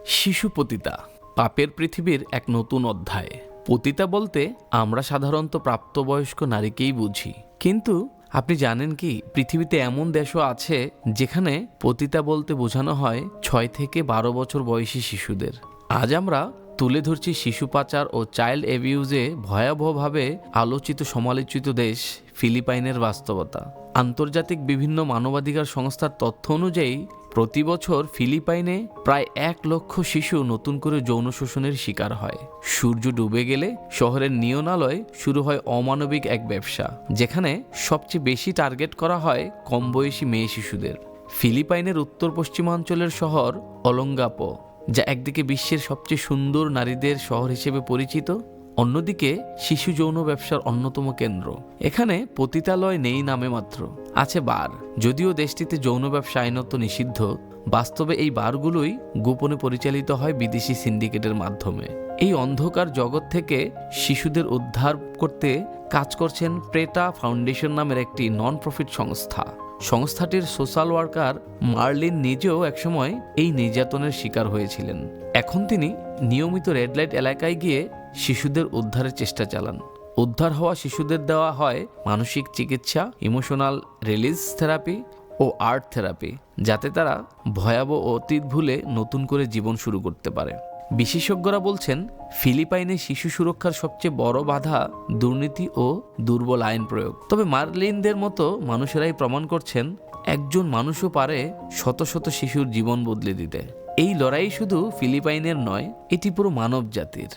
শিশু পতিতা, পাপের পৃথিবীর এক নতুন অধ্যায়। পতিতা বলতে আমরা সাধারণত প্রাপ্তবয়স্ক নারীকেই বুঝি, কিন্তু আপনি জানেন কি পৃথিবীতে এমন দেশও আছে যেখানে পতিতা বলতে বোঝানো হয় 6 থেকে 12 বছর বয়সী শিশুদের। আজ আমরা তুলে ধরছি শিশু পাচার ও চাইল্ড অ্যাবিউজে ভয়াবহভাবে আলোচিত সমালোচিত দেশ ফিলিপাইনের বাস্তবতা। আন্তর্জাতিক বিভিন্ন মানবাধিকার সংস্থার তথ্য অনুযায়ী প্রতি বছর ফিলিপাইনে প্রায় 1 লক্ষ শিশু নতুন করে যৌন শোষণের শিকার হয়। সূর্য ডুবে গেলে শহরের নিয়নালয়ে শুরু হয় অমানবিক এক ব্যবসা, যেখানে সবচেয়ে বেশি টার্গেট করা হয় কম বয়সী মেয়ে শিশুদের। ফিলিপাইনের উত্তর পশ্চিমাঞ্চলের শহর অলঙ্গাপো, যা একদিকে বিশ্বের সবচেয়ে সুন্দর নারীদের শহর হিসেবে পরিচিত, অন্যদিকে শিশু যৌন ব্যবসার অন্যতম কেন্দ্র। এখানে পতিতালয় নেই নামে মাত্র, আছে বার। যদিও দেশটিতে যৌন ব্যবসা আইনত নিষিদ্ধ, বাস্তবে এই বারগুলোই গোপনে পরিচালিত হয় বিদেশি সিন্ডিকেটের মাধ্যমে। এই অন্ধকার জগৎ থেকে শিশুদের উদ্ধার করতে কাজ করছেন প্রেটা ফাউন্ডেশন নামের একটি নন প্রফিট সংস্থা। সংস্থাটির সোশ্যাল ওয়ার্কার মার্লিন নিজেও একসময় এই নির্যাতনের শিকার হয়েছিলেন। এখন তিনি নিয়মিত রেড লাইট এলাকায় গিয়ে শিশুদের উদ্ধারের চেষ্টা চালান। উদ্ধার হওয়া শিশুদের দেওয়া হয় মানসিক চিকিৎসা, ইমোশনাল রিলিজ থেরাপি ও আর্ট থেরাপি, যাতে তারা ভয়াবহ অতীত ভুলে নতুন করে জীবন শুরু করতে পারে। বিশেষজ্ঞরা বলছেন, ফিলিপাইনে শিশু সুরক্ষার সবচেয়ে বড় বাধা দুর্নীতি ও দুর্বল আইন প্রয়োগ। তবে মার্লিনদের মতো মানুষেরাই প্রমাণ করছেন, একজন মানুষও পারে শত শত শিশুর জীবন বদলে দিতে। এই লড়াই শুধু ফিলিপাইনের নয়, এটি পুরো মানব জাতির।